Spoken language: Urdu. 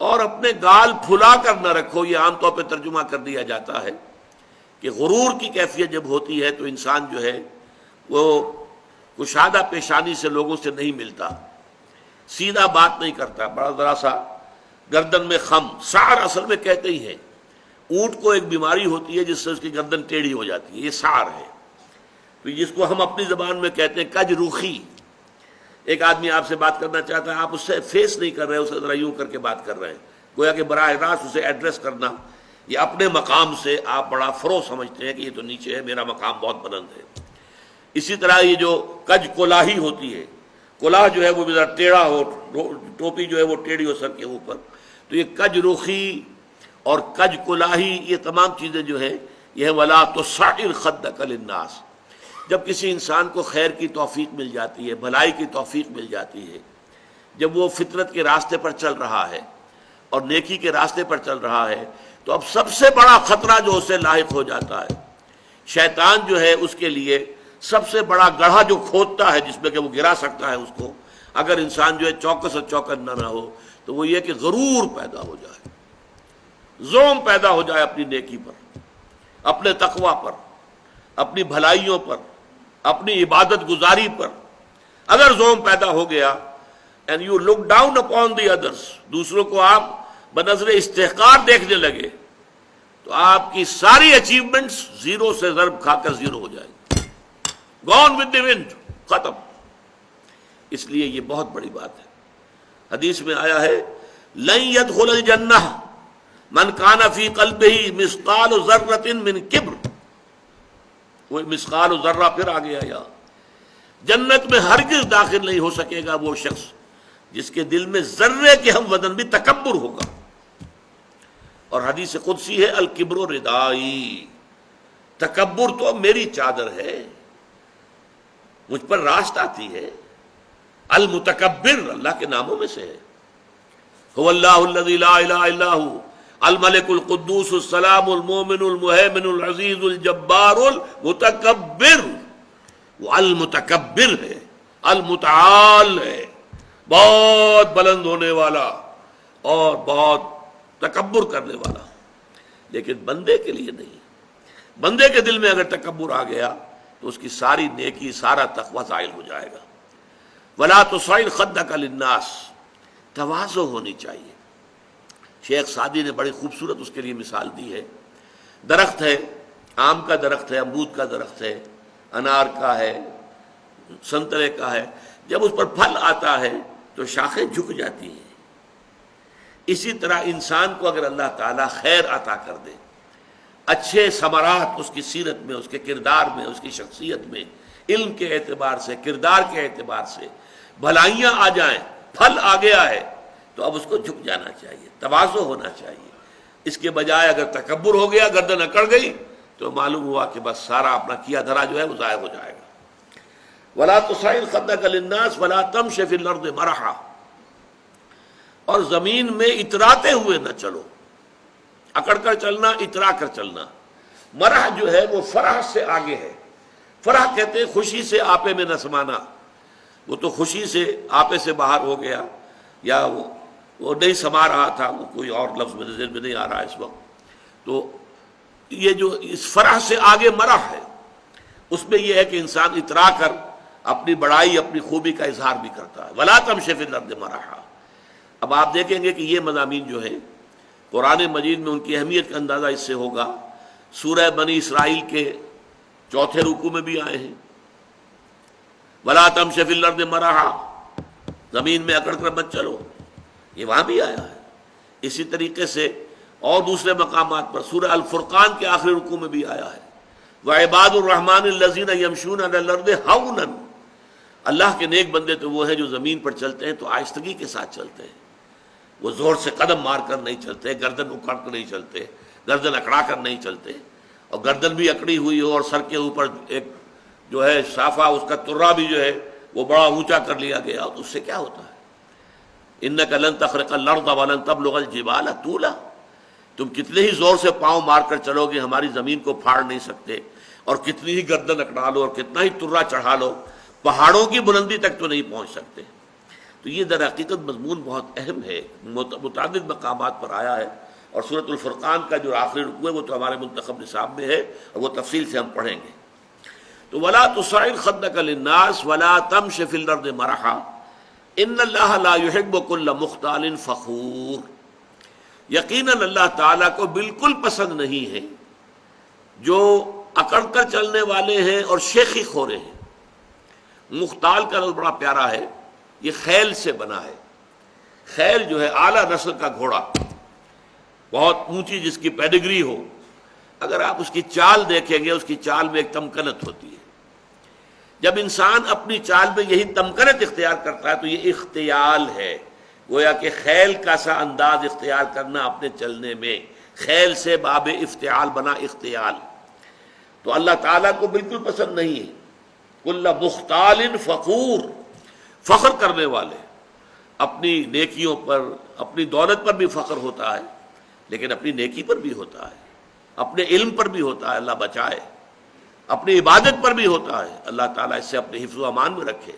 اور اپنے گال پھلا کر نہ رکھو، یہ عام طور پہ ترجمہ کر دیا جاتا ہے کہ غرور کی کیفیت جب ہوتی ہے تو انسان جو ہے وہ کشادہ پیشانی سے لوگوں سے نہیں ملتا، سیدھا بات نہیں کرتا، بڑا ذرا سا گردن میں خم، سعر اصل میں کہتے ہی ہیں، اونٹ کو ایک بیماری ہوتی ہے جس سے اس کی گردن ٹیڑھی ہو جاتی ہے، یہ سعر ہے، تو جس کو ہم اپنی زبان میں کہتے ہیں کج روخی۔ ایک آدمی آپ سے بات کرنا چاہتا ہے، آپ اس سے فیس نہیں کر رہے، اسے ذرا یوں کر کے بات کر رہے ہیں، گویا کہ براہ راست اسے ایڈریس کرنا، یہ اپنے مقام سے آپ بڑا فروغ سمجھتے ہیں کہ یہ تو نیچے ہے، میرا مقام بہت بلند ہے۔ اسی طرح یہ جو کج کلاہی ہوتی ہے، کلاہ جو ہے وہ ذرا ٹیڑھا ہو، ٹوپی جو ہے وہ ٹیڑھی ہو سر کے اوپر، تو یہ کج رخی اور کج کلاہی، یہ تمام چیزیں جو ہیں یہ ہے وَلَا تُصَعِّرْ خَدَّكَ لِلنَّاسِ۔ جب کسی انسان کو خیر کی توفیق مل جاتی ہے، بھلائی کی توفیق مل جاتی ہے، جب وہ فطرت کے راستے پر چل رہا ہے اور نیکی کے راستے پر چل رہا ہے، تو اب سب سے بڑا خطرہ جو اسے لاحق ہو جاتا ہے، شیطان جو ہے اس کے لیے سب سے بڑا گڑھا جو کھودتا ہے جس میں کہ وہ گرا سکتا ہے اس کو، اگر انسان جو ہے چوکس اور چوکنا نہ ہو، تو وہ یہ کہ غرور پیدا ہو جائے، زوم پیدا ہو جائے اپنی نیکی پر، اپنے تقوی پر، اپنی بھلائیوں پر، اپنی عبادت گزاری پر اگر زوم پیدا ہو گیا، and you look down upon the others, دوسروں کو آپ بنظر استحقار دیکھنے لگے، تو آپ کی ساری اچیومنٹس زیرو سے ضرب کھا کر زیرو ہو جائیں گے، گون ود دی ونڈ، ختم۔ اس لیے یہ بہت بڑی بات ہے۔ حدیث میں آیا ہے لن يدخل الجنہ من کان فی قلبہ مثقال ذرۃ من کبر، وہ مثقال ذرہ پھر آ گیا، یا جنت میں ہرگز داخل نہیں ہو سکے گا وہ شخص جس کے دل میں ذرے کے ہم وزن بھی تکبر ہوگا۔ اور حدیث قدسی ہے الکبر ردائی، تکبر تو میری چادر ہے، مجھ پر راست آتی ہے۔ المتکبر اللہ کے ناموں میں سے ہے، هو اللہ الذی لا الہ الا هو الملک القدوس السلام المؤمن المہیمن العزیز الجبار المتکبر، وہ المتکبر ہے، المتعال ہے، بہت بلند ہونے والا اور بہت تکبر کرنے والا، لیکن بندے کے لیے نہیں۔ بندے کے دل میں اگر تکبر آ گیا تو اس کی ساری نیکی، سارا تقویٰ زائل ہو جائے گا۔ وَلَا تُصَعِّرْ خَدَّكَ لِلنَّاسِ، تواضع ہونی چاہیے۔ شیخ سعدی نے بڑی خوبصورت اس کے لیے مثال دی ہے، درخت ہے، آم کا درخت ہے، امرود کا درخت ہے، انار کا ہے، سنترے کا ہے، جب اس پر پھل آتا ہے تو شاخیں جھک جاتی ہیں۔ اسی طرح انسان کو اگر اللہ تعالیٰ خیر عطا کر دے، اچھے ثمرات اس کی سیرت میں، اس کے کردار میں، اس کی شخصیت میں، علم کے اعتبار سے، کردار کے اعتبار سے بھلائیاں آ جائیں، پھل آ گیا ہے، تو اب اس کو جھک جانا چاہیے، تواضع ہونا چاہیے۔ اس کے بجائے اگر تکبر ہو گیا، گردن اکڑ گئی، تو معلوم ہوا کہ بس سارا اپنا کیا دھرا جو ہے وہ ضائع ہو جائے گا۔ وَلَا تُصَعِّرْ خَدَّكَ لِلنَّاسِ وَلَا تَمْشِ فِي الْأَرْضِ مَرَحًا، اور زمین میں اتراتے ہوئے نہ چلو، اکڑ کر چلنا، اترا کر چلنا۔ مرح جو ہے وہ فرح سے آگے ہے، فرح کہتے ہیں خوشی سے آپے میں نہ سمانا، وہ تو خوشی سے آپے سے باہر ہو گیا، یا وہ نہیں سما رہا تھا، وہ کوئی اور لفظ میرے ذہن میں نہیں آ رہا اس وقت۔ تو یہ جو اس فرح سے آگے مرح ہے، اس میں یہ ہے کہ انسان اترا کر اپنی بڑائی، اپنی خوبی کا اظہار بھی کرتا ہے۔ وَلَا تَمْشِ فِي الْأَرْضِ مَرَحًا۔ اب آپ دیکھیں گے کہ یہ مضامین جو ہیں قرآن مجید میں ان کی اہمیت کا اندازہ اس سے ہوگا، سورہ بنی اسرائیل کے 4 رکوع میں بھی آئے ہیں، وَلَا تَمْشِ فِي الْأَرْضِ مَرَحًا، زمین میں اکڑ کر مت چلو، یہ وہاں بھی آیا ہے۔ اسی طریقے سے اور دوسرے مقامات پر سورہ الفرقان کے آخری رکوع میں بھی آیا ہے، وَعِبَادُ الرَّحْمَنِ الَّذِينَ يَمْشُونَ عَلَى الْأَرْضِ هَوْنًا، اللہ کے نیک بندے تو وہ ہیں جو زمین پر چلتے ہیں تو آہستگی کے ساتھ چلتے ہیں، وہ زور سے قدم مار کر نہیں چلتے، گردن اکڑ کر نہیں چلتے، گردن اکڑا کر نہیں چلتے، اور گردن بھی اکڑی ہوئی ہو اور سر کے اوپر ایک جو ہے صافہ، اس کا ترا بھی جو ہے وہ بڑا اونچا کر لیا گیا، تو اس سے کیا ہوتا ہے؟ اِنَّكَ لَن تَخْرِقَ الْأَرْضَ وَلَن تَبْلُغَ الْجِبَالَ طُولًا، تم کتنے ہی زور سے پاؤں مار کر چلو گے ہماری زمین کو پھاڑ نہیں سکتے، اور کتنی ہی گردن اکڑا لو اور کتنا ہی ترا چڑھا لو، پہاڑوں کی بلندی تک تو نہیں پہنچ سکتے۔ تو یہ در حقیقت مضمون بہت اہم ہے، متعدد مقامات پر آیا ہے، اور سورۃ الفرقان کا جو آخری رکوع ہے وہ تو ہمارے منتخب نصاب میں ہے اور وہ تفصیل سے ہم پڑھیں گے۔ تو ولا تصعر خدك للناس ولا تمش في الارض مرحا ان اللہ لا يحب كل مختال فخور، یقیناً اللہ تعالیٰ کو بالکل پسند نہیں ہے جو اکڑ کر چلنے والے ہیں اور شیخی خورے ہیں۔ مختال کا لفظ بڑا پیارا ہے، یہ خیل سے بنا ہے۔ خیل جو ہے اعلیٰ نسل کا گھوڑا، بہت اونچی جس کی پیڈگری ہو، اگر آپ اس کی چال دیکھیں گے اس کی چال میں ایک تمکنت ہوتی ہے۔ جب انسان اپنی چال میں یہی تمکنت اختیار کرتا ہے تو یہ اختیال ہے، گویا کہ خیل کا سا انداز اختیار کرنا اپنے چلنے میں، خیل سے باب افتعال بنا اختیال۔ تو اللہ تعالیٰ کو بالکل پسند نہیں ہے کل مختال فخور، فخر کرنے والے، اپنی نیکیوں پر اپنی دولت پر بھی فخر ہوتا ہے، لیکن اپنی نیکی پر بھی ہوتا ہے، اپنے علم پر بھی ہوتا ہے، اللہ بچائے، اپنی عبادت پر بھی ہوتا ہے، اللہ تعالیٰ اس سے اپنے حفظ و امان میں رکھے۔